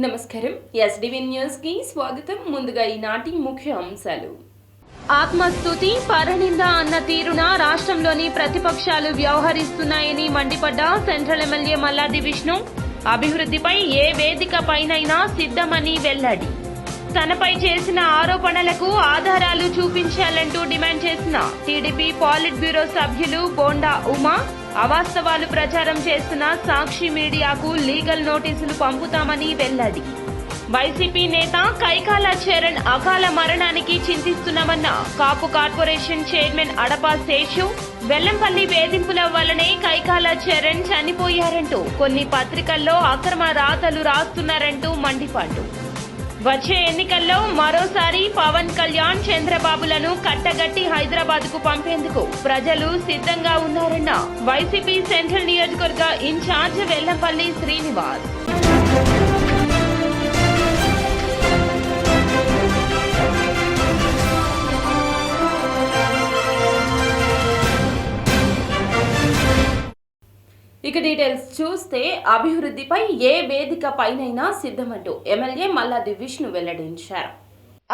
నమస్కారం. SDV news కి స్వాగతం. ముందుగా ఈనాటి ముఖ్య అంశాలు. ఆత్మస్తుతి పరనింద అన్న తీరున రాష్ట్రంలోని ప్రతిపక్షాలు వ్యవహరిస్తున్నాయని మండిపడ్డ సెంట్రల్ ఎమ్మెల్యే మల్లాది విష్ణు అభివృద్ధిపై ఏ వేదిక పైనైనా సిద్ధమని వెల్లడి. తనపై చేసిన ఆరోపణలకు ఆధారాలు చూపించాలంటూ డిమాండ్ చేసిన టీడీపీ పాలిట్ బ్యూరో సభ్యులు బోండా ఉమా అవాస్తవాలు ప్రచారం చేస్తున్న సాక్షి మీడియాకు లీగల్ నోటీసులు పంపుతామని వెల్లడి. వైసీపీ నేత కైకాల చరణ్ అకాల మరణానికి చింతిస్తున్నామన్న కాపు కార్పొరేషన్ చైర్మన్ అడపా శేషు వెల్లంపల్లి వేధింపుల వల్లనే కైకాల చరణ్ చనిపోయారంటూ కొన్ని పత్రికల్లో అక్రమ రాతలు రాస్తున్నారంటూ మండిపాటు. వచ్చే ఎన్నికల్లో మరోసారి పవన్ కళ్యాణ్ చంద్రబాబులను కట్టగట్టి హైదరాబాద్ కు పంపేందుకు ప్రజలు సిద్ధంగా ఉన్నారన్న వైసీపీ సెంట్రల్ నియోజకవర్గ ఇన్ఛార్జ్ వెల్లంపల్లి శ్రీనివాస్. ఇక డీటెయిల్స్ చూస్తే అభివృద్ధిపై ఏ వేదిక పైనైనా సిద్ధమంటూ ఎమ్మెల్యే మల్లాది విష్ణు వెల్లడించారు.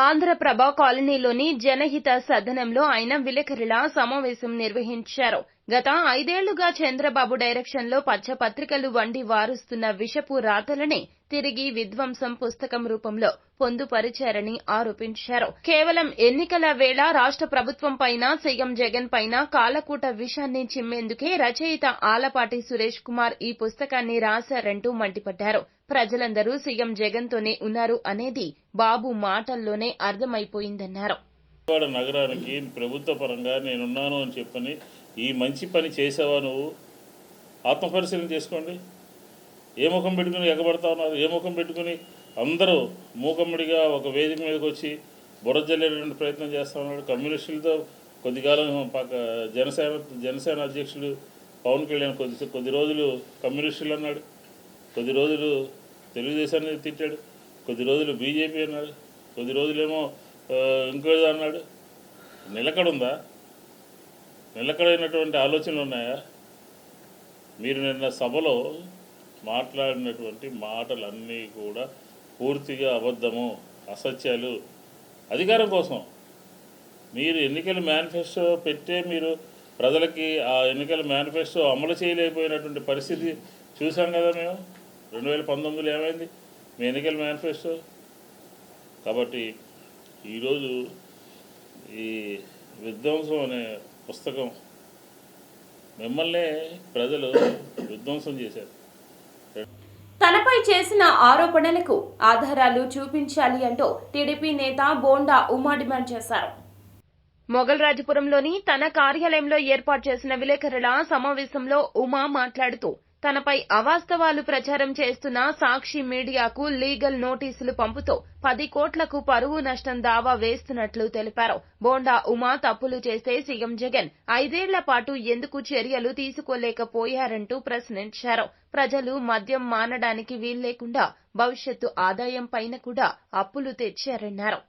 ఆంధ్రప్రభ కాలనీలోని జనహిత సదనంలో ఆయన విలేకరుల సమావేశం నిర్వహించారు. గత 5 ఏళ్లుగా చంద్రబాబు డైరెక్షన్ లో పచ్చపత్రికలు వండి వారుస్తున్న విషపు రాతలనే తిరిగి విధ్వంసం పుస్తకం రూపంలో పొందుపరిచారని ఆరోపించారు. కేవలం ఎన్నికల వేళ రాష్ట్ర ప్రభుత్వం పైన సీఎం జగన్ పైన కాలకూట విషాన్ని చిమ్మేందుకే రచయిత ఆలపాటి సురేష్ కుమార్ ఈ పుస్తకాన్ని రాశారంటూ మండిపడ్డారు. ప్రజలందరూ సీఎం జగన్ తోనే ఉన్నారు అనేది బాబు మాటల్లోనే అర్థమైపోయిందన్నారు. నగరానికి ప్రభుత్వ పరంగా నేనున్నాను అని చెప్పని ఈ మంచి పని చేసావా? నువ్వు ఆత్మపరిశీలన చేసుకోండి. ఏ ముఖం పెట్టుకుని ఎగబడతా ఉన్నారు? ఏ ముఖం పెట్టుకుని అందరూ మూకమ్మడిగా ఒక వేదిక మీదకి వచ్చి బురజల్లేటువంటి ప్రయత్నం చేస్తూ ఉన్నాడు. కమ్యూనిస్టులతో కొద్దికాలం జనసేన అధ్యక్షుడు పవన్ కళ్యాణ్ కొద్ది రోజులు కమ్యూనిస్టులు అన్నాడు, కొద్ది రోజులు తెలుగుదేశాన్ని తిట్టాడు, కొద్ది రోజులు బీజేపీ అన్నాడు, కొద్ది రోజులేమో ఇంకోది అన్నాడు. నిలకడుందా? నిలకడైనటువంటి ఆలోచనలు ఉన్నాయా? మీరు నిన్న సభలో మాట్లాడినటువంటి మాటలన్నీ కూడా పూర్తిగా అబద్ధము, అసత్యాలు. అధికారం కోసం మీరు ఎన్నికల మేనిఫెస్టో పెట్టే మీరు ప్రజలకి ఆ ఎన్నికల మేనిఫెస్టో అమలు చేయలేకపోయినటువంటి పరిస్థితి చూసాం కదా మేము. 2019లో ఏమైంది మీ ఎన్నికల మేనిఫెస్టో? కాబట్టి ఈరోజు ఈ విధ్వంసం అనే పుస్తకం మిమ్మల్నే ప్రజలు విధ్వంసం చేశారు. తనపై చేసిన ఆరోపణలకు ఆధారాలు చూపించాలి అంటూ టీడీపీ నేత బోండా ఉమా డిమాండ్ చేశారు. మొగల్రాజపురంలోని తన కార్యాలయంలో ఏర్పాటు చేసిన విలేకరుల సమావేశంలో ఉమా మాట్లాడుతూ తనపై అవాస్తవాలు ప్రచారం చేస్తున్న సాక్షి మీడియాకు లీగల్ నోటీసులు పంపుతూ 10 కోట్లకు పరువు నష్టం దావా వేస్తున్నట్లు తెలిపారు. బోండా ఉమా తప్పులు చేస్తే సీఎం జగన్ 5 ఏళ్ల పాటు ఎందుకు చర్యలు తీసుకోలేకపోయారంటూ ప్రశ్నించారు. ప్రజలు మద్యం మానడానికి వీల్లేకుండా భవిష్యత్తు ఆదాయం పైన కూడా అప్పులు తెచ్చారన్నారు.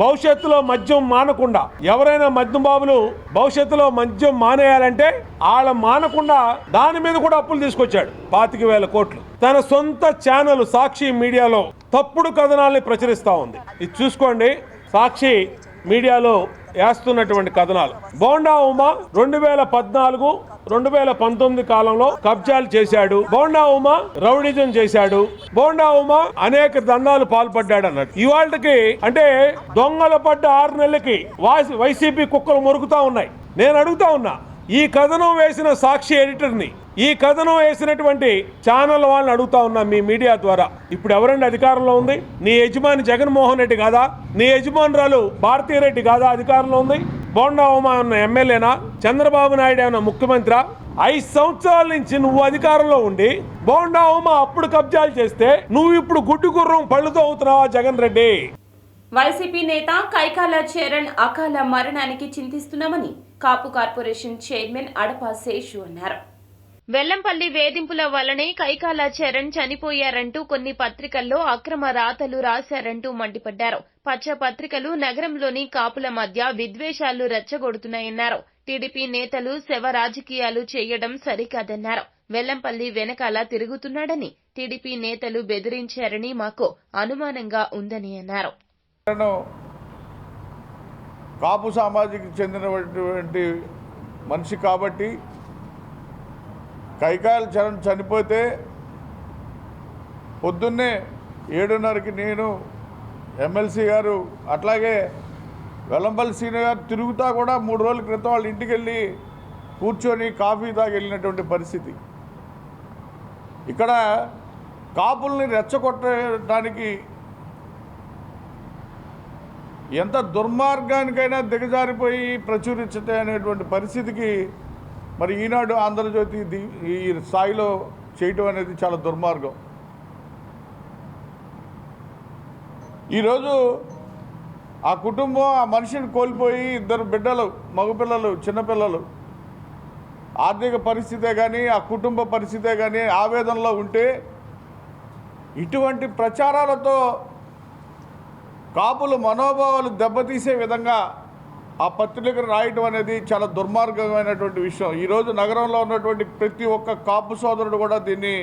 భవిష్యత్తులో మద్యం మానకుండా ఎవరైనా మద్యం బాబులు భవిష్యత్తులో మద్యం మానేయాలంటే వాళ్ళ మానకుండా దాని మీద కూడా అప్పులు తీసుకొచ్చాడు. 25,000 కోట్లు. తన సొంత ఛానల్ సాక్షి మీడియాలో తప్పుడు కథనాల్ని ప్రచురిస్తా ఉంది. ఇది చూసుకోండి. సాక్షి మీడియాలో వేస్తున్నటువంటి కథనాలు. బోండా ఉమా 2014, 2019 కాలంలో కబ్జాలు చేశాడు. బోండా ఉమా రౌడిజం చేశాడు. బోండా ఉమా అనేక దందాలు పాల్పడ్డాడు అన్నాడు. ఇవాళకి అంటే దొంగల పడ్డ 6 నెలలకి వైసీపీ కుక్కలు మురుగుతా ఉన్నాయి. నేను అడుగుతా ఉన్నా, ఈ కథనం వేసిన సాక్షి ఎడిటర్ని, ఈ కథనం వేసినటువంటి ఛానల్ వాళ్ళని అడుగుతా ఉన్నా మీ మీడియా ద్వారా, ఇప్పుడు ఎవరండి అధికారంలో ఉంది? నీ యజమాని జగన్మోహన్ రెడ్డి కాదా? నీ యజమానురాలు భారతీరెడ్డి కాదా అధికారంలో ఉంది? బోండా ఉమా ఉన్న ఎమ్మెల్యేనా? చంద్రబాబు నాయుడు ఏమన్నా ముఖ్యమంత్రి? 5 సంవత్సరాల నుంచి నువ్వు అధికారంలో ఉండి బోండా ఉమా అప్పుడు కబ్జాలు చేస్తే నువ్వు ఇప్పుడు గుడ్డు గుర్రం పళ్ళుతో అవుతున్నావా జగన్ రెడ్డి? వైసీపీ నేత కైకాల చరణ్ అకాల మరణానికి చింతిస్తున్నామని కాపు కార్పొరేషన్ చైర్మన్ అడపా శేషు అన్నారు. వెల్లంపల్లి వేధింపుల వల్లనే కైకాల చరణ్ చనిపోయారంటూ కొన్ని పత్రికల్లో అక్రమ రాతలు రాశారంటూ మండిపడ్డారు. పచ్చ పత్రికలు నగరంలోని కాపుల మధ్య విద్వేషాలు రెచ్చగొడుతున్నాయన్నారు. టీడీపీ నేతలు శవ రాజకీయాలు చేయడం సరికాదన్నారు. వెల్లంపల్లి వెనకాల తిరుగుతున్నాడని టీడీపీ నేతలు బెదిరించారని మాకు అనుమానంగా ఉందని అన్నారు. కాపు సామాజికి చెందినటువంటి మనిషి కాబట్టి కైకాల చరణ్ చనిపోతే పొద్దున్నే 7:30కి నేను ఎమ్మెల్సీ గారు అట్లాగే వెల్లంపల్లి సీనియర్ గారు తిరుగుతా కూడా 3 రోజుల క్రితం వాళ్ళ ఇంటికి వెళ్ళి కూర్చొని కాఫీ తాగి వెళ్ళినటువంటి పరిస్థితి. ఇక్కడ కాపుల్ని రెచ్చగొట్టడానికి ఎంత దుర్మార్గానికైనా దిగజారిపోయి ప్రచురించటే అనేటువంటి పరిస్థితికి మరి ఈనాడు ఆంధ్రజ్యోతి ఈ స్థాయిలో చేయటం అనేది చాలా దుర్మార్గం. ఈరోజు ఆ కుటుంబం ఆ మనిషిని కోల్పోయి 2 బిడ్డలు, మగపిల్లలు, చిన్నపిల్లలు, ఆర్థిక పరిస్థితే కానీ ఆ కుటుంబ పరిస్థితే కానీ ఆవేదనలో ఉంటే ఇటువంటి ప్రచారాలతో కాపుల మనోభావాలు దెబ్బతీసే విధంగా ఆ పత్రికను రాయటం అనేది చాలా దుర్మార్గమైనటువంటి విషయం. ఈరోజు నగరంలో ఉన్నటువంటి ప్రతి ఒక్క కాపు సోదరుడు కూడా దీన్ని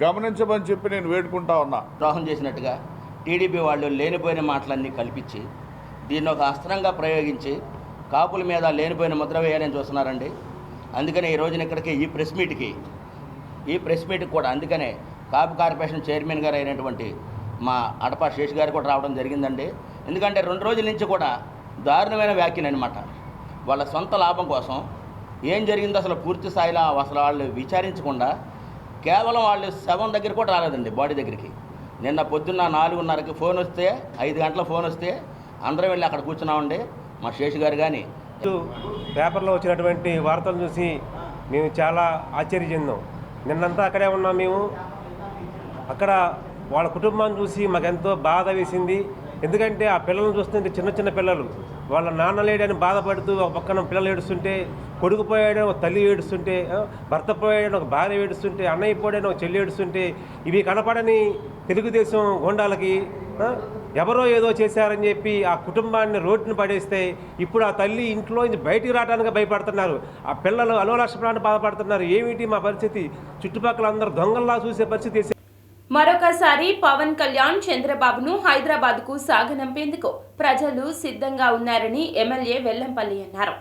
గమనించమని చెప్పి నేను వేడుకుంటా ఉన్నా. ద్రోహం చేసినట్టుగా టీడీపీ వాళ్ళు లేనిపోయిన మాటలన్నీ కల్పించి దీన్ని ఒక అస్త్రంగా ప్రయోగించి కాపుల మీద లేనిపోయిన ముద్ర వేయాలని చూస్తున్నారండి. అందుకనే ఈ రోజున ఇక్కడికి ఈ ప్రెస్ మీట్కి కూడా అందుకనే కాపు కార్పొరేషన్ చైర్మన్ గారు అయినటువంటి మా అడపా శేష్ గారు కూడా రావడం జరిగిందండి. ఎందుకంటే 2 రోజుల నుంచి కూడా దారుణమైన వ్యాఖ్యలు అనమాట. వాళ్ళ సొంత లాభం కోసం ఏం జరిగిందో అసలు పూర్తి స్థాయిలో అసలు వాళ్ళు విచారించకుండా కేవలం వాళ్ళు శవం దగ్గర కూడా రాలేదండి, బాడీ దగ్గరికి. నిన్న పొద్దున్న 4:30కి ఫోన్ వస్తే 5 గంటల ఫోన్ వస్తే అందరం వెళ్ళి అక్కడ కూర్చున్నామండి. మా శేష్ గారు కానీ పేపర్లో వచ్చినటువంటి వార్తలు చూసి మేము చాలా ఆశ్చర్య చెందాం. నిన్నంతా అక్కడే ఉన్నాం మేము. అక్కడ వాళ్ళ కుటుంబాన్ని చూసి మాకెంతో బాధ వేసింది. ఎందుకంటే ఆ పిల్లలను చూస్తుంటే చిన్న పిల్లలు, వాళ్ళ నాన్న లేడని బాధపడుతూ ఒక పక్కన పిల్లలు ఏడుస్తుంటే, కొడుకు పోయాడని ఒక తల్లి ఏడుస్తుంటే, భర్త పోయాడని ఒక భార్య ఏడుస్తుంటే, అన్నయ్య పోయాడని ఒక చెల్లి ఏడుస్తుంటే, ఇవి కనపడని తెలుగుదేశం గోండాలకి ఎవరో ఏదో చేశారని చెప్పి ఆ కుటుంబాన్ని రోడ్డును పడేస్తే ఇప్పుడు ఆ తల్లి ఇంట్లో నుంచి బయటికి రావడానికి భయపడుతున్నారు. ఆ పిల్లలు అలోలక్షణాన్ని బాధపడుతున్నారు. ఏమిటి మా పరిస్థితి? చుట్టుపక్కల అందరూ దొంగల్లా చూసే పరిస్థితి. మరొకసారి పవన్ కళ్యాణ్ చంద్రబాబును హైదరాబాద్కు సాగనంపేందుకు ప్రజలు సిద్ధంగా ఉన్నారని ఎమ్మెల్యే వెల్లంపల్లి అన్నారు.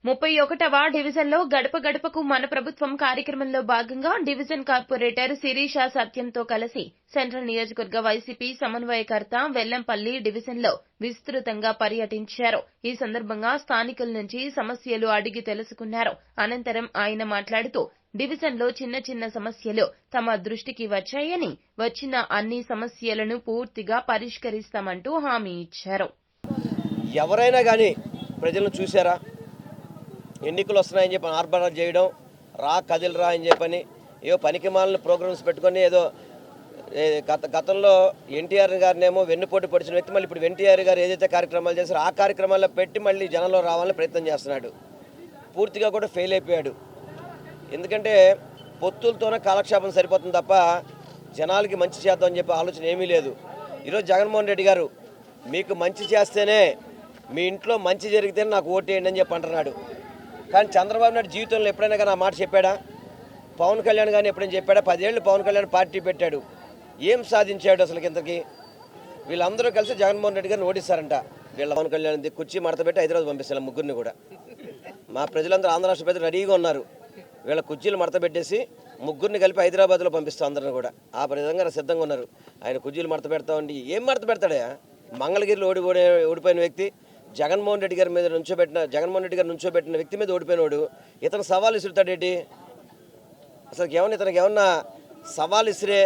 31వ డివిజన్లో గడప గడపకు మన ప్రభుత్వం కార్యక్రమంలో భాగంగా డివిజన్ కార్పొరేటర్ శిరీష సత్యంతో కలిసి సెంట్రల్ నియోజకవర్గ వైసీపీ సమన్వయకర్త వెల్లంపల్లి డివిజన్లో విస్తృతంగా పర్యటించారు. ఈ సందర్భంగా స్థానికుల నుంచి సమస్యలు అడిగి తెలుసుకున్నారు. అనంతరం ఆయన మాట్లాడుతూ డివిజన్లో చిన్న సమస్యలు తమ దృష్టికి వచ్చాయని, వచ్చిన అన్ని సమస్యలను పూర్తిగా పరిష్కరిస్తామంటూ హామీ ఇచ్చారు. ఎవరైనా కానీ ప్రజలను చూశారా? ఎన్నికలు వస్తున్నాయని చెప్పి ఆర్భాటాలు చేయడం, కదిలిరా అని చెప్పని ఏదో పనికి మాలిన ప్రోగ్రామ్స్ పెట్టుకొని ఏదో గతంలో ఎన్టీఆర్ గారినేమో వెన్నుపోటు పొడిచిన వ్యక్తి మళ్ళీ ఇప్పుడు ఎన్టీఆర్ గారు ఏదైతే కార్యక్రమాలు చేశారో ఆ కార్యక్రమాల్లో పెట్టి మళ్ళీ జనంలో రావాలని ప్రయత్నం చేస్తున్నాడు. పూర్తిగా కూడా ఫెయిల్ అయిపోయాడు. ఎందుకంటే పొత్తులతోనే కాలక్షేపం సరిపోతుంది తప్ప జనాలకి మంచి చేద్దాం అని చెప్పి ఆలోచన ఏమీ లేదు. ఈరోజు జగన్మోహన్ రెడ్డి గారు మీకు మంచి చేస్తేనే, మీ ఇంట్లో మంచి జరిగితేనే నాకు ఓటేయండి అని చెప్పి అంటున్నాడు. కానీ చంద్రబాబు నాయుడు జీవితంలో ఎప్పుడైనా కానీ ఆ మాట చెప్పాడా? పవన్ కళ్యాణ్ కానీ ఎప్పుడైనా చెప్పాడా? 10 ఏళ్ళు పవన్ కళ్యాణ్ పార్టీ పెట్టాడు. ఏం సాధించాడు అసలు ఇంతకీ? వీళ్ళందరూ కలిసి జగన్మోహన్ రెడ్డి గారిని ఓడిస్తారంట. వీళ్ళ పవన్ కళ్యాణ్ కుర్చీ మడత పెట్టి హైదరాబాద్ పంపిస్తారు ముగ్గురిని కూడా. మా ప్రజలందరూ ఆంధ్ర రాష్ట్ర ప్రజలు రెడీగా ఉన్నారు. వీళ్ళ కుర్చీలు మడత పెట్టేసి ముగ్గురిని కలిపి హైదరాబాద్లో పంపిస్తాం అందరిని కూడా. ఆ విధంగా సిద్ధంగా ఉన్నారు. ఆయన కుర్చీలు మడత పెడతామండి. ఏం మడత పెడతాడా? మంగళగిరిలో ఓడిపోయిన వ్యక్తి, జగన్మోహన్ రెడ్డి గారి మీద నుంచోబెట్టిన వ్యక్తి మీద ఓడిపోయినోడు ఇతను సవాల్ ఇసురుతాడేంటి? అసలు ఇతనికి ఏమన్నా సవాల్ ఇసిరే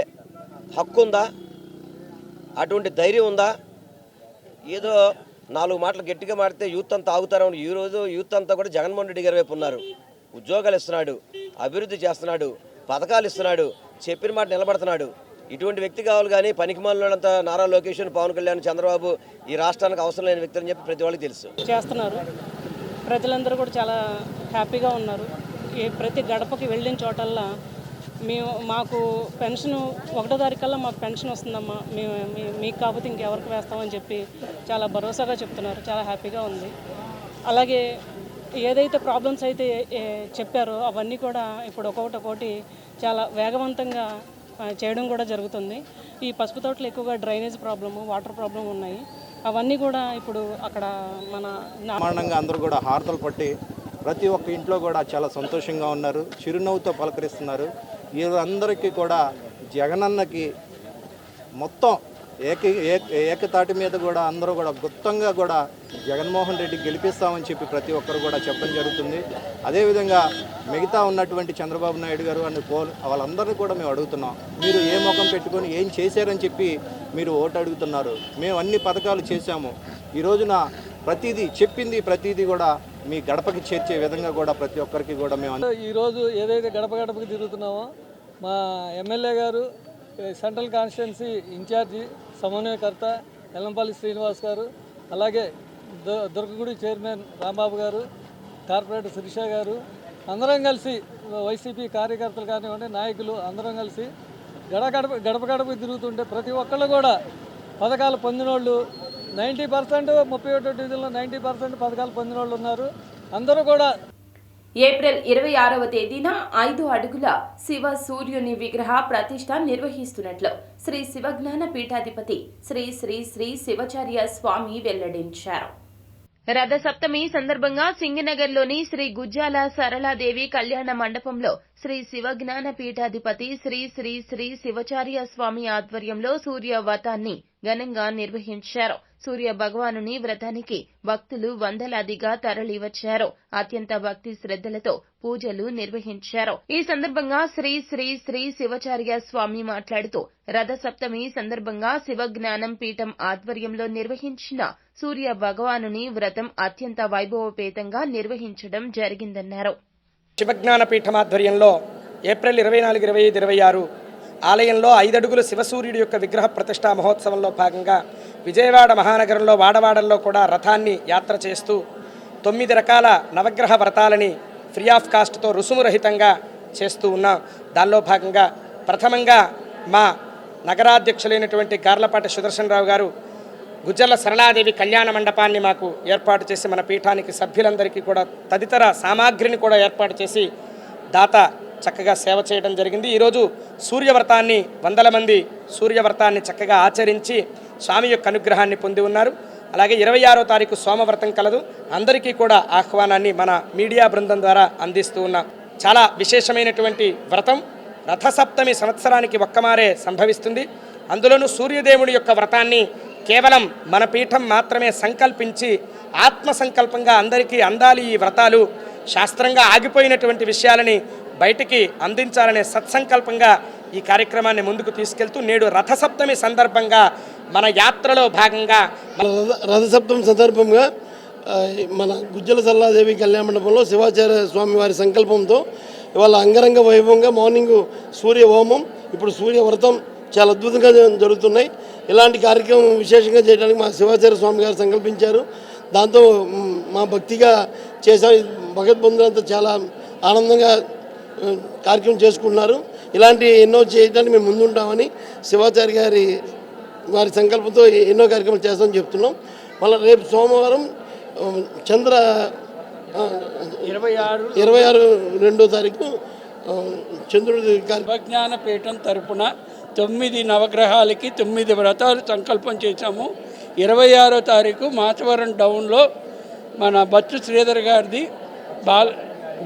హక్కు ఉందా? అటువంటి ధైర్యం ఉందా? ఏదో 4 మాటలు గట్టిగా మాడితే యూత్ అంతా ఆగుతారని ఈరోజు యూత్ అంతా కూడా జగన్మోహన్ రెడ్డి గారి వైపు ఉన్నారు. ఉద్యోగాలు ఇస్తున్నాడు, అభివృద్ధి చేస్తున్నాడు, పథకాలు ఇస్తున్నాడు, చెప్పిన మాట నిలబడుతున్నాడు. ఇటువంటి వ్యక్తి కావాలి. కానీ పనికిమాలినంత నారా లోకేష్, పవన్ కళ్యాణ్, చంద్రబాబు ఈ రాష్ట్రానికి అవసరం లేని వ్యక్తి అని చెప్పి ప్రతి వాళ్ళకి తెలుసు. చేస్తున్నారు. ప్రజలందరూ కూడా చాలా హ్యాపీగా ఉన్నారు. ప్రతి గడపకి వెళ్ళిన చోటల్లా మాకు పెన్షన్ 1వ తారీఖుల్లో మాకు పెన్షన్ వస్తుందమ్మా, మీకు కాకపోతే ఇంకెవరికి వేస్తామని చెప్పి చాలా భరోసాగా చెప్తున్నారు. చాలా హ్యాపీగా ఉంది. అలాగే ఏదైతే ప్రాబ్లమ్స్ అయితే చెప్పారో అవన్నీ కూడా ఇప్పుడు ఒక్కొక్కటి చాలా వేగవంతంగా చేయడం కూడా జరుగుతుంది. ఈ పసుపు తోటలు ఎక్కువగా డ్రైనేజ్ ప్రాబ్లము, వాటర్ ప్రాబ్లం ఉన్నాయి. అవన్నీ కూడా ఇప్పుడు అక్కడ మన బ్రహ్మాండంగా అందరూ కూడా హారతలు పట్టి ప్రతి ఒక్క ఇంట్లో కూడా చాలా సంతోషంగా ఉన్నారు, చిరునవ్వుతో పలకరిస్తున్నారు. వీరందరికీ కూడా జగనన్నకి మొత్తం ఏకతాటి మీద కూడా అందరూ కూడా గుప్తంగా కూడా జగన్మోహన్ రెడ్డి గెలిపిస్తామని చెప్పి ప్రతి ఒక్కరు కూడా చెప్పడం జరుగుతుంది. అదేవిధంగా మిగతా ఉన్నటువంటి చంద్రబాబు నాయుడు గారు అని వాళ్ళందరినీ కూడా మేము అడుగుతున్నాం, మీరు ఏ ముఖం పెట్టుకొని ఏం చేశారని చెప్పి మీరు ఓటు అడుగుతున్నారు. మేము అన్ని పథకాలు చేశాము. ఈ రోజున ప్రతిదీ చెప్పింది ప్రతిదీ కూడా మీ గడపకి చేర్చే విధంగా కూడా ప్రతి ఒక్కరికి కూడా మేము ఈరోజు ఏదైతే గడప గడపకి తిరుగుతున్నామో మా ఎమ్మెల్యే గారు, సెంట్రల్ కాన్స్టిట్యున్సీ ఇన్ఛార్జి సమన్వయకర్త ఎల్లంపల్లి శ్రీనివాస్ గారు, అలాగే దుర్గగుడి చైర్మన్ రాంబాబు గారు, కార్పొరేటర్ శిరీష గారు, అందరం కలిసి వైసీపీ కార్యకర్తలు కానివ్వండి, నాయకులు అందరం కలిసి గడప గడపకి తిరుగుతుంటే ప్రతి ఒక్కళ్ళు కూడా పథకాలు పొందినోళ్ళు 90%, 31 డివిజన్లో 90% పథకాలు పొందినోళ్ళు ఉన్నారు. అందరూ కూడా ఏప్రిల్ 26వ తేదీన 5 అడుగుల శివ సూర్యుని విగ్రహ ప్రతిష్ఠ నిర్వహిస్తున్నట్లు శ్రీ శివజ్ఞాన పీఠాధిపతి శ్రీ శ్రీ శ్రీ శివాచార్య స్వామి వెల్లడించారు. రథసప్తమి సందర్భంగా సింగనగర్లోని శ్రీ గుజ్జాల సరళాదేవి కళ్యాణ మండపంలో శ్రీ శివజ్ఞాన పీఠాధిపతి శ్రీ శ్రీ శ్రీ శివాచార్య స్వామి ఆధ్వర్యంలో సూర్య వ్రతాన్ని ఘనంగా నిర్వహించారు. సూర్య భగవానుని వ్రతానికి భక్తులు వందలాదిగా తరలివచ్చారు. అత్యంత భక్తి శ్రద్ధలతో పూజలు నిర్వహించారు. ఈ సందర్భంగా శ్రీ శ్రీ శ్రీ శివాచార్య స్వామి మాట్లాడుతూ రథసప్తమి సందర్భంగా శివజ్ఞానం పీఠం ఆధ్వర్యంలో నిర్వహించిన సూర్య భగవానుని వ్రతం అత్యంత వైభవపేతంగా నిర్వహించడం జరిగిందన్నారు. శివజ్ఞాన పీఠం ఆధ్వర్యంలో ఏప్రిల్ 24, 25, 26 ఆలయంలో 5 అడుగుల శివసూర్యుడి యొక్క విగ్రహ ప్రతిష్టా మహోత్సవంలో భాగంగా విజయవాడ మహానగరంలో వాడవాడల్లో కూడా రథాన్ని యాత్ర చేస్తూ 9 రకాల నవగ్రహ వ్రతాలని ఫ్రీ ఆఫ్ కాస్ట్తో రుసుమురహితంగా చేస్తూ ఉన్నాం. దానిలో భాగంగా ప్రథమంగా మా నగరాధ్యక్షులైనటువంటి గార్లపాటి సుదర్శనరావు గారు గుజ్జల సరళాదేవి కళ్యాణ మండపాన్ని మాకు ఏర్పాటు చేసి మన పీఠానికి సభ్యులందరికీ కూడా తదితర సామాగ్రిని కూడా ఏర్పాటు చేసి దాత చక్కగా సేవ చేయడం జరిగింది. ఈరోజు సూర్యవ్రతాన్ని 100 మంది సూర్యవ్రతాన్ని చక్కగా ఆచరించి స్వామి యొక్క అనుగ్రహాన్ని పొంది ఉన్నారు. అలాగే 26వ తారీఖు సోమవ్రతం కలదు. అందరికీ కూడా ఆహ్వానాన్ని మన మీడియా బృందం ద్వారా అందిస్తూ ఉన్నాం. చాలా విశేషమైనటువంటి వ్రతం. రథసప్తమి సంవత్సరానికి ఒక్కమారే సంభవిస్తుంది. అందులోనూ సూర్యదేవుడి యొక్క వ్రతాన్ని కేవలం మన పీఠం మాత్రమే సంకల్పించి ఆత్మ సంకల్పంగా అందరికీ అందాలి. ఈ వ్రతాలు శాస్త్రంగా ఆగిపోయినటువంటి విషయాలని బయటికి అందించాలనే సత్సంకల్పంగా ఈ కార్యక్రమాన్ని ముందుకు తీసుకెళ్తూ నేడు రథసప్తమి సందర్భంగా మన యాత్రలో భాగంగా రథసప్తమి సందర్భంగా మన గుజ్జల సరళాదేవి కళ్యాణ మండపంలో శివాచార్య స్వామి వారి సంకల్పంతో ఇవాళ అంగరంగ వైభవంగా మార్నింగ్ సూర్య హోమం, ఇప్పుడు సూర్య వ్రతం చాలా అద్భుతంగా జరుగుతున్నాయి. ఇలాంటి కార్యక్రమం విశేషంగా చేయడానికి మా శివాచార్య స్వామి గారు సంకల్పించారు. దాంతో మా భక్తిగా చేసాం. భగవద్బంధులంతా చాలా ఆనందంగా కార్యక్రమం చేసుకుంటున్నారు. ఇలాంటి ఎన్నో చేయడానికి మేము ముందుంటామని శివాచార్య గారి వారి సంకల్పంతో ఎన్నో కార్యక్రమాలు చేస్తామని చెప్తున్నాం. మళ్ళీ రేపు సోమవారం చంద్ర 26 2వ తారీఖు చంద్రుడి శివజ్ఞాన పీఠం తరపున 9 నవగ్రహాలకి 9 వ్రతాలు సంకల్పం చేశాము. 26వ తారీఖు మాచవరం టౌన్లో మన బచ్చు శ్రీధర్ గారిది,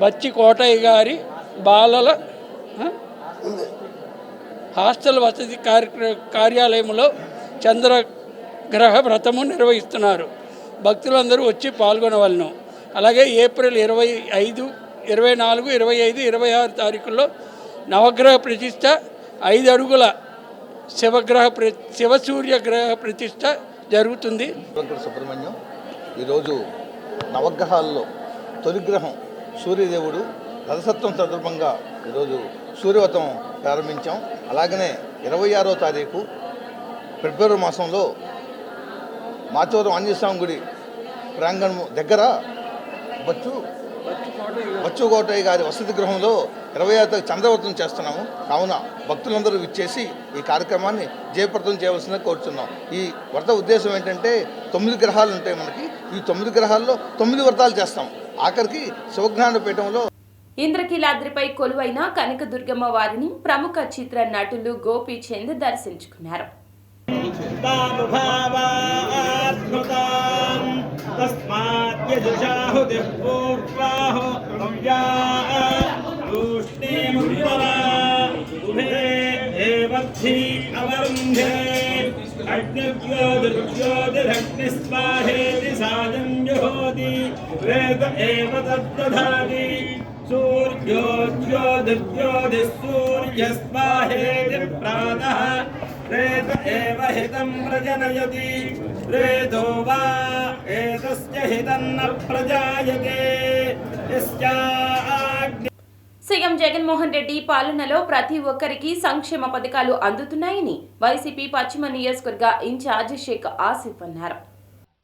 బచ్చి కోటయ్య గారి బాలల హాస్టల్ వసతి కార్యాలయంలో చంద్రగ్రహ వ్రతము నిర్వహిస్తున్నారు. భక్తులందరూ వచ్చి పాల్గొనవలను. అలాగే ఏప్రిల్ 25, 24, 25, 26 తారీఖుల్లో నవగ్రహ ప్రతిష్ట 5 అడుగుల శివసూర్య గ్రహ ప్రతిష్ట జరుగుతుంది. సుబ్రహ్మణ్యం ఈరోజు నవగ్రహాల్లో తొలి గ్రహం సూర్యదేవుడు. రథసప్తం సందర్భంగా ఈరోజు సూర్యవ్రతం ప్రారంభించాం. అలాగనే 26వ తారీఖు ఫిబ్రవరి మాసంలో మాచవరం ఆంజనేయ స్వామి గుడి ప్రాంగణం దగ్గర బచ్చు కోటయ్య గారి వసతి గృహంలో 26వ చంద్రవ్రతం చేస్తున్నాము. కావున భక్తులందరూ విచ్చేసి ఈ కార్యక్రమాన్ని జయప్రదం చేయవలసిందిగా కోరుతున్నాం. ఈ వ్రత ఉద్దేశం ఏంటంటే 9 గ్రహాలు ఉంటాయి మనకి. ఈ 9 గ్రహాల్లో 9 వ్రతాలు చేస్తాం. ఆఖరికి శివజ్ఞాన పీఠంలో ఇంద్రకీలాద్రిపై కొలువైన కనకదుర్గమ్మ వారిని ప్రముఖ చిత్ర నటులు గోపీచంద్ దర్శించుకున్నారు. सूर्योज्योतिर्सूर्यस्वाहेति प्रातः प्रेत एव हितं प्रजनयति प्रेतो वा एतस्य हितं न प्रजायते यस्याग्नि సీఎం జగన్మోహన్ రెడ్డి పాలనలో ప్రతి ఒక్కరికి సంక్షేమ పథకాలు అందుతున్నాయని వైసీపీ పశ్చిమ నియోజకవర్గ ఇన్ఛార్జ్ షేక్ ఆసిఫ్ అన్నారు.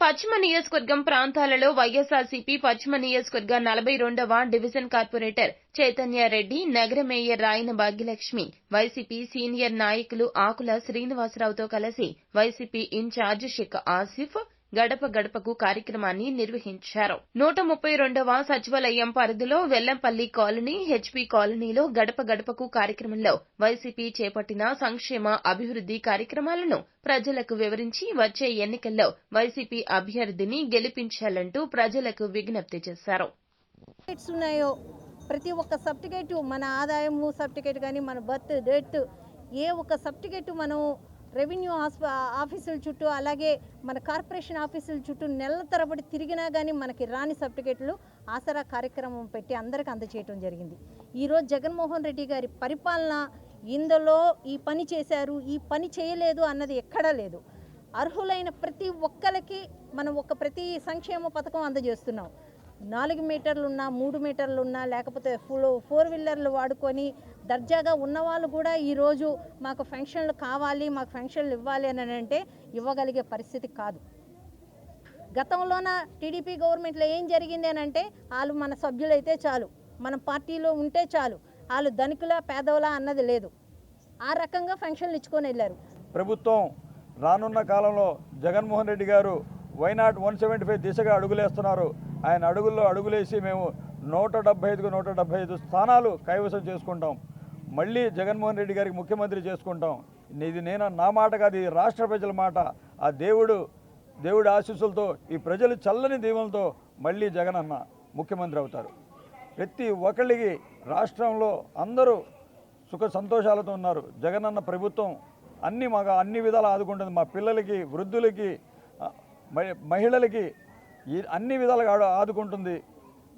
పశ్చిమ నియోజకవర్గం ప్రాంతాలలో వైఎస్ఆర్సీపీ పశ్చిమ నియోజకవర్గ 42వ డివిజన్ కార్పొరేటర్ చైతన్య రెడ్డి, నగర మేయర్ రాయన భాగ్యలక్ష్మి, వైసీపీ సీనియర్ నాయకులు ఆకుల శ్రీనివాసరావుతో కలిసి వైసీపీ ఇన్ఛార్జ్ షేక్ ఆసిఫ్ గడప గడపకు కార్యక్రమాన్ని నిర్వహించారు. 132వ సచివాలయం పరిధిలో వెల్లంపల్లి కాలనీ, హెచ్పీ కాలనీలో గడప గడపకు కార్యక్రమంలో వైసీపీ చేపట్టిన సంక్షేమ అభివృద్ది కార్యక్రమాలను ప్రజలకు వివరించి వచ్చే ఎన్నికల్లో వైసీపీ అభ్యర్థిని గెలిపించాలంటూ ప్రజలకు విజ్ఞప్తి చేశారు. ప్రతి ఒక్క సర్టిఫికేట్, మన ఆదాయము సర్టిఫికేట్ కానీ, మన బర్త్ డేట్, ఏ ఒక్క సర్టిఫికేట్ మనం రెవెన్యూ ఆఫీసుల చుట్టూ, అలాగే మన కార్పొరేషన్ ఆఫీసుల చుట్టూ నెలల తరబడి తిరిగినా కానీ మనకి రాని సర్టిఫికేట్లు ఆసరా కార్యక్రమం పెట్టి అందరికీ అందజేయడం జరిగింది. ఈరోజు జగన్మోహన్ రెడ్డి గారి పరిపాలన ఇందులో ఈ పని చేశారు, ఈ పని చేయలేదు అన్నది ఎక్కడా లేదు. అర్హులైన ప్రతి ఒక్కరికి మనం ప్రతి సంక్షేమ పథకం అందజేస్తున్నాం. 4 మీటర్లున్నా, 3 మీటర్లున్నా, లేకపోతే 4 వీలర్లు వాడుకొని దర్జాగా ఉన్నవాళ్ళు కూడా ఈరోజు మాకు ఫంక్షన్లు కావాలి, మాకు ఫంక్షన్లు ఇవ్వాలి అని అంటే ఇవ్వగలిగే పరిస్థితి కాదు. గతంలోన టీడీపీ గవర్నమెంట్లో ఏం జరిగింది అని అంటే వాళ్ళు మన సభ్యులైతే చాలు, మన పార్టీలో ఉంటే చాలు, వాళ్ళు ధనికులా పేదవలా అన్నది లేదు. ఆ రకంగా ఫంక్షన్లు ఇచ్చుకొని వెళ్ళారు. ప్రభుత్వం రానున్న కాలంలో జగన్మోహన్ రెడ్డి గారు వైనాట్ 175 దిశగా అడుగులేస్తున్నారు. ఆయన అడుగుల్లో అడుగులేసి మేము 175కు 175 స్థానాలు కైవసం చేసుకుంటాం. మళ్ళీ జగన్మోహన్ రెడ్డి గారికి ముఖ్యమంత్రి చేసుకుంటాం. ఇది నా మాట కాదు, ఇది రాష్ట్ర ప్రజల మాట. ఆ దేవుడి ఆశీస్సులతో, ఈ ప్రజలు చల్లని దీవెనలతో మళ్ళీ జగనన్న ముఖ్యమంత్రి అవుతారు. ప్రతి ఒక్కళ్ళకి రాష్ట్రంలో అందరూ సుఖ సంతోషాలతో ఉన్నారు. జగనన్న ప్రభుత్వం అన్ని విధాలు ఆదుకుంటుంది. మా పిల్లలకి, వృద్ధులకి, మహిళలకి అన్ని విధాలుగా ఆదుకుంటుంది.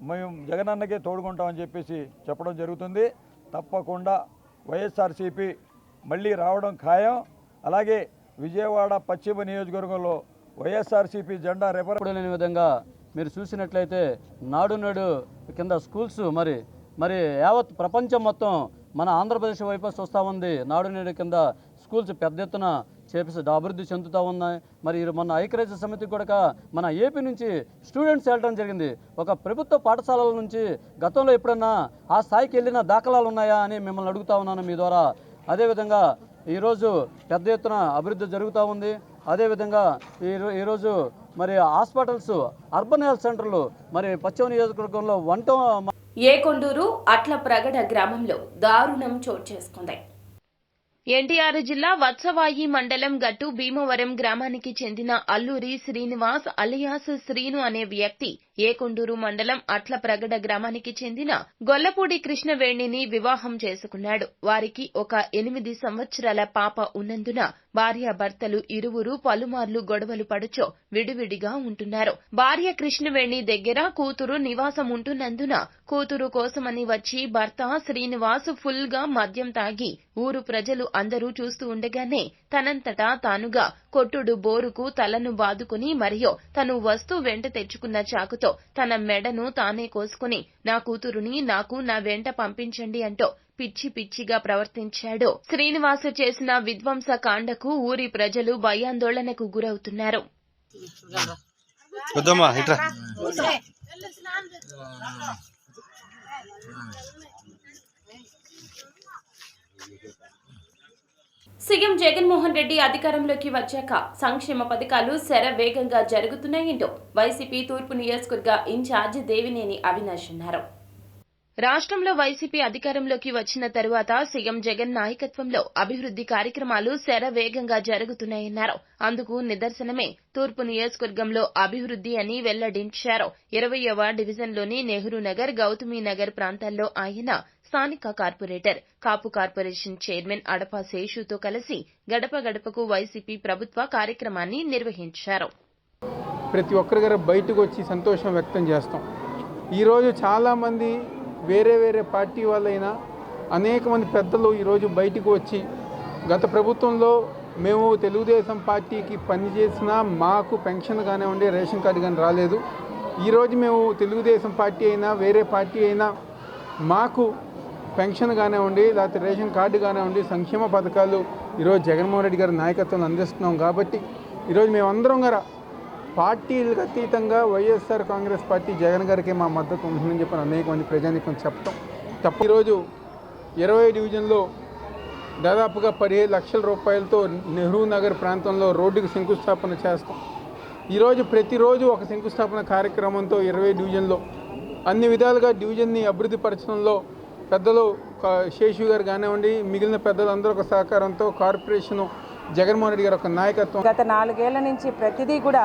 మేము జగనన్నకే తోడుకుంటామని చెప్పేసి చెప్పడం జరుగుతుంది. తప్పకుండా వైఎస్ఆర్సీపీ మళ్ళీ రావడం ఖాయం. అలాగే విజయవాడ పశ్చిమ నియోజకవర్గంలో వైఎస్ఆర్సీపీ జెండా రెపరెపడలేని విధంగా మీరు చూసినట్లయితే నాడు నేడు కింద స్కూల్స్ మరి యావత్ ప్రపంచం మొత్తం మన ఆంధ్రప్రదేశ్ వైపు వస్తూ ఉంది. నాడు నేడు కింద స్కూల్స్ పెద్ద ఎత్తున అభివృద్ధి చెందుతూ ఉన్నాయి. మరి మొన్న ఐక్యరాజ్య సమితికి కూడా మన ఏపీ నుంచి స్టూడెంట్స్ వెళ్ళడం జరిగింది. ఒక ప్రభుత్వ పాఠశాలల నుంచి గతంలో ఎప్పుడన్నా ఆ స్థాయికి వెళ్ళిన దాఖలాలు ఉన్నాయా అని మిమ్మల్ని అడుగుతా ఉన్నాను మీ ద్వారా. అదేవిధంగా ఈరోజు పెద్ద ఎత్తున అభివృద్ధి జరుగుతూ ఉంది. అదేవిధంగా ఈరోజు మరి హాస్పిటల్స్, అర్బన్ హెల్త్ సెంటర్లు మరి పశ్చిమ నియోజకవర్గంలో ఏకొండూరు అట్లప్రగడ గ్రామంలో దారుణం చోటు చేసుకుంది. ఎన్టీఆర్ జిల్లా వత్సవాయి మండలం గట్టు భీమవరం గ్రామానికి చెందిన అల్లూరి శ్రీనివాస్ అలియాస్ శ్రీను అనే వ్యక్తి ఏకొండూరు మండలం అట్లప్రగడ గ్రామానికి చెందిన గొల్లపూడి కృష్ణవేణిని వివాహం చేసుకున్నాడు. వారికి ఒక 8 సంవత్సరాల పాప ఉన్నందున భార్యాభర్తలు ఇరువురు పలుమార్లు గొడవలు పడుచో విడివిడిగా ఉంటున్నారు. భార్య కృష్ణవేణి దగ్గర కూతురు నివాసం ఉంటున్నందున కూతురు కోసమని వచ్చి భర్త శ్రీనివాస్ ఫుల్ గా మద్యం తాగి ఊరు ప్రజలు అందరూ చూస్తూ ఉండగానే తనంతటా తానుగా కొట్టుడు బోరుకు తలను బాదుకుని మరియు తను వస్తూ వెంట తెచ్చుకున్న చాకుతో తన మెడను తానే కోసుకుని నా కూతురుని నాకు నా వెంట పంపించండి అంటూ పిచ్చిగా ప్రవర్తించాడు. శ్రీనివాస్ చేసిన విధ్వంస కాండకు ఊరి ప్రజలు భయాందోళనకు గురవుతున్నారు. సీఎం జగన్మోహన్ రెడ్డి అధికారంలోకి వచ్చాక సంక్షేమ పథకాలు శరవేగంగా జరుగుతున్నాయంటూ వైసీపీ తూర్పు నియోజకవర్గ ఇన్ఛార్జ్ దేవినేని అవినాష్ అన్నారు. రాష్ట్రంలో వైసీపీ అధికారంలోకి వచ్చిన తరువాత సీఎం జగన్ నాయకత్వంలో అభివృద్ది కార్యక్రమాలు శరవేగంగా జరుగుతున్నాయన్నారు. అందుకు నిదర్శనమే తూర్పు నియోజకవర్గంలో అభివృద్ది అని వెల్లడించారు. 20వ డివిజన్లోని నెహ్రూ నగర్, గౌతమి నగర్ ప్రాంతాల్లో ఆయన స్థానిక కార్పొరేటర్, కాపు కార్పొరేషన్ చైర్మన్ అడపా శేషుతో కలిసి గడప గడపకు వైసీపీ ప్రభుత్వ కార్యక్రమాన్ని నిర్వహించారు. ప్రతి ఒక్కరి బయటకు వచ్చి సంతోషం వ్యక్తం చేస్తాం. ఈరోజు చాలామంది వేరే పార్టీ వాళ్ళైనా అనేక మంది పెద్దలు ఈరోజు బయటకు వచ్చి గత ప్రభుత్వంలో మేము తెలుగుదేశం పార్టీకి పనిచేసినా మాకు పెన్షన్ కానివ్వండి, రేషన్ కార్డు కానీ రాలేదు. ఈరోజు మేము తెలుగుదేశం పార్టీ అయినా వేరే పార్టీ అయినా మాకు పెన్షన్ కానివ్వండి, లేకపోతే రేషన్ కార్డు కానివ్వండి, సంక్షేమ పథకాలు ఈరోజు జగన్మోహన్ రెడ్డి గారి నాయకత్వంలో అందిస్తున్నాం. కాబట్టి ఈరోజు మేమందరం గారు పార్టీలకు అతీతంగా వైఎస్ఆర్ కాంగ్రెస్ పార్టీ జగన్ గారికి మా మద్దతు ఉంటుందని చెప్పి అనేక మంది ప్రజానీకం చెప్తాం తప్ప. ఈరోజు 20 డివిజన్లో దాదాపుగా 15 లక్షల రూపాయలతో నెహ్రూ నగర్ ప్రాంతంలో రోడ్డుకి శంకుస్థాపన చేస్తాం. ఈరోజు ప్రతిరోజు ఒక శంకుస్థాపన కార్యక్రమంతో 20 డివిజన్లో అన్ని విధాలుగా డివిజన్ని అభివృద్ధి పరచడంలో పెద్దలు శేషు గారు కానివ్వండి, మిగిలిన పెద్దలందరూ ఒక సహకారంతో కార్పొరేషను జగన్మోహన్ రెడ్డి గారు ఒక నాయకత్వం. గత 4 ఏళ్ల నుంచి ప్రతిదీ కూడా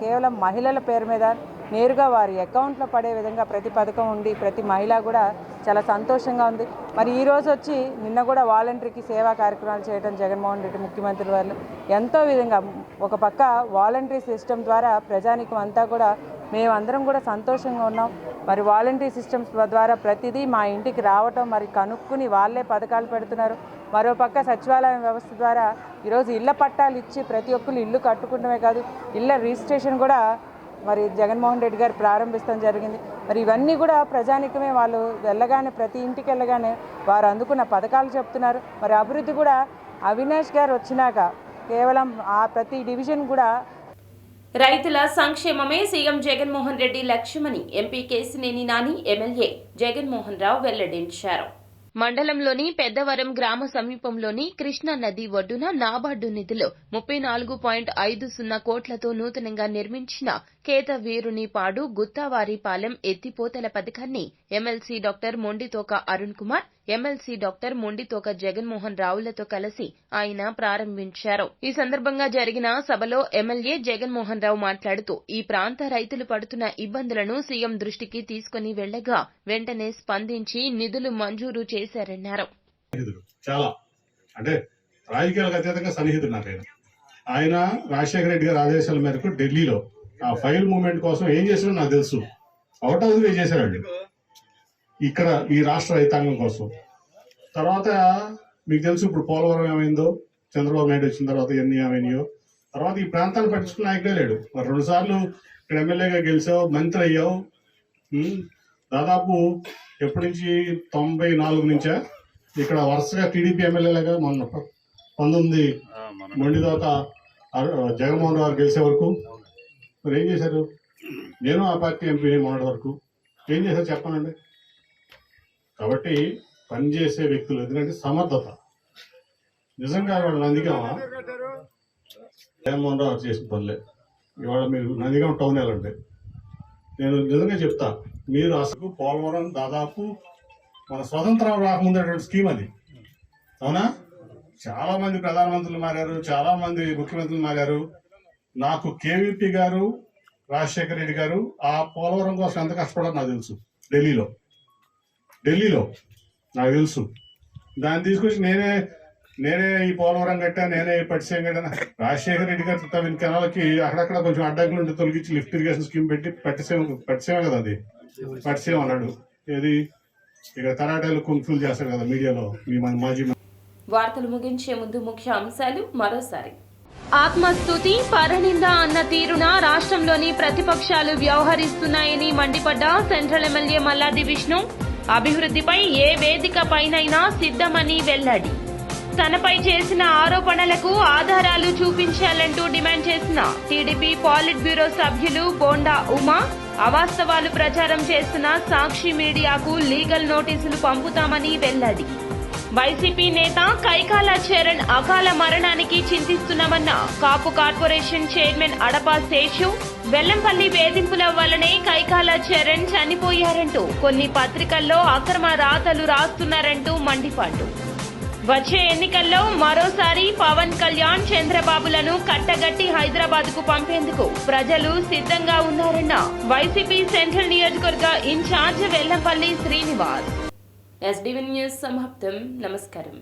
కేవలం మహిళల పేరు మీద నేరుగా వారి అకౌంట్లో పడే విధంగా ప్రతి పథకం ఉండి ప్రతి మహిళ కూడా చాలా సంతోషంగా ఉంది. మరి ఈ రోజు వచ్చి నిన్న కూడా వాలంటరీకి సేవా కార్యక్రమాలు చేయడం జగన్మోహన్ రెడ్డి ముఖ్యమంత్రి వాళ్ళు ఎంతో విధంగా ఒక పక్క వాలంటరీ సిస్టమ్ ద్వారా ప్రజానికం అంతా కూడా మేమందరం కూడా సంతోషంగా ఉన్నాం. మరి వాలంటరీ సిస్టమ్స్ ద్వారా ప్రతిదీ మా ఇంటికి రావటం, మరి కనుక్కుని వాళ్ళే పథకాలు పెడుతున్నారు. మరోపక్క సచివాలయం వ్యవస్థ ద్వారా ఈరోజు ఇళ్ల పట్టాలు ఇచ్చి ప్రతి ఒక్కరు ఇల్లు కట్టుకుంటమే కాదు, ఇళ్ల రిజిస్ట్రేషన్ కూడా మరి జగన్మోహన్ రెడ్డి గారు ప్రారంభించడం జరిగింది. మరి ఇవన్నీ కూడా ప్రజానికమే వాళ్ళు వెళ్ళగానే ప్రతి ఇంటికి వెళ్ళగానే వారు అందుకున్న పథకాలు చెప్తున్నారు. మరి అభివృద్ధి కూడా అవినాష్ గారు వచ్చినాక కేవలం ఆ ప్రతి డివిజన్ కూడా రైతుల సంక్షేమమే సీఎం జగన్మోహన్ రెడ్డి లక్ష్యమని ఎంపీ కేశినేని నాని, ఎమ్మెల్యే జగన్మోహన్ రావు వెల్లడించారు. మండలంలోని పెద్దవరం గ్రామ సమీపంలోని కృష్ణా నది ఒడ్డున నాబార్డు నిధులు 34.50 కోట్లతో నూతనంగా నిర్మించిన కేతవీరునిపాడు గుత్తావారిపాలెం ఎత్తిపోతల పథకాన్ని MLC doctor Monditoka Arun Kumar, MLC doctor Monditoka Jaganmohan రావులతో కలిసి ఆయన ప్రారంభించారు. ఈ సందర్భంగా జరిగిన సభలో ఎమ్మెల్యే జగన్మోహన్ రావు మాట్లాడుతూ ఈ ప్రాంత రైతులు పడుతున్న ఇబ్బందులను సీఎం దృష్టికి తీసుకుని వెళ్లగా వెంటనే స్పందించి నిధులు మంజూరు చేశారన్నారు. చాలా అంటే రాజకీయాలకు అతీతంగా సన్నిహితుడు నాకు ఆయన రాజశేఖర రెడ్డి గారి ఆదేశాల మేరకు ఢిల్లీలో ఆ ఫైల్ మూవ్మెంట్ కోసం ఏం చేశారో నాకు తెలుసు. అవుట్ ఆఫ్ ది వే చేశారండి ఇక్కడ ఈ రాష్ట్ర రైతాంగం కోసం. తర్వాత మీకు తెలుసు ఇప్పుడు పోలవరం ఏమైందో, చంద్రబాబు నాయుడు వచ్చిన తర్వాత ఎన్ని ఏమైనాయో. తర్వాత ఈ ప్రాంతాన్ని పట్టించుకున్న నాయకుడే లేడు. మరి 2 సార్లు ఇక్కడ ఎమ్మెల్యేగా గెలిచావు, మంత్రి అయ్యావు. దాదాపు ఎప్పటి నుంచి 94 నుంచా ఇక్కడ వరుసగా టీడీపీ ఎమ్మెల్యేలాగా మొన్న 19 మొండిదోక జగన్మోహన్ రావు గెలిచే వరకు మరి ఏం చేశారు? నేను ఆ పార్టీ ఎంపీని మొన్నటి వరకు ఏం చేశారు చెప్పానండి. కాబట్టి పనిచేసే వ్యక్తులు ఎందుకంటే సమర్థత నిజంగా వాళ్ళు నందిగామ జగన్మోహన్ రావు చేసిన పనులే. ఇవాళ మీరు నందిగామ టౌన్ వెళ్ళండి, నేను నిజంగా చెప్తా, మీరు అసలు పోలవరం దాదాపు మన స్వతంత్రం రాకముందేటువంటి స్కీమ్ అది, అవునా? చాలా మంది ప్రధానమంత్రులు మారారు, చాలా మంది ముఖ్యమంత్రులు మారారు. నాకు కేవీపీ గారు, రాజశేఖర రెడ్డి గారు ఆ పోలవరం కోసం ఎంత కష్టపడారో నాకు తెలుసు. ఢిల్లీలో నాకు తెలుసు. దాన్ని తీసుకొచ్చి నేనే ఈ పోలవరం కట్టా, నేనే ఈ పట్టిసీమ కట్టా. రాజశేఖర రెడ్డి గారు తమిళ కెనాలకి అక్కడక్కడ కొంచెం అడ్డంకులు ఉంటే తొలగించి లిఫ్ట్ ఇరిగేషన్ స్కీమ్ పెట్టి పట్టిసీమ కదా, అది పట్టిసీమ అన్నాడు. ఏది ఇక తరాటాలు కొనుగోలు చేస్తారు కదా మీడియాలో మీ మాజీ. వార్తలు ముగించే ముందు ముఖ్య అంశాలు మరోసారి. ఆత్మస్తుతి, పరనింద అన్న తీరున రాష్ట్రంలోని ప్రతిపక్షాలు వ్యవహరిస్తున్నాయని మండిపడ్డ సెంట్రల్ ఎమ్మెల్యే మల్లాది విష్ణు. అభివృద్ధిపై ఏ వేదిక పైనైనా సిద్ధమని వెల్లడి. తనపై చేసిన ఆరోపణలకు ఆధారాలు చూపించాలంటూ డిమాండ్ చేసిన టీడీపీ పాలిట్ బ్యూరో సభ్యులు బోండా ఉమా. అవాస్తవాలు ప్రచారం చేస్తున్న సాక్షి మీడియాకు లీగల్ నోటీసులు పంపుతామని వెల్లడి. వైసీపీ నేత కైకాల చరణ్ అకాల మరణానికి చింతిస్తున్నామన్న కాపు కార్పొరేషన్ చైర్మన్ అడపా శేషు, వెల్లంపల్లి వేధింపుల వల్లనే కైకాల చరణ్ చనిపోయారంటూ కొన్ని పత్రికల్లో అక్రమ రాతలు రాస్తున్నారంటూ మండిపాటు. వచ్చే ఎన్నికల్లో మరోసారి పవన్ కళ్యాణ్, చంద్రబాబులను కట్టగట్టి హైదరాబాద్ కు పంపేందుకు ప్రజలు సిద్ధంగా ఉన్నారన్న వైసీపీ సెంట్రల్ నియోజకవర్గ incharge Vellampalli Srinivas. SDV news సమాప్తం. నమస్కారం.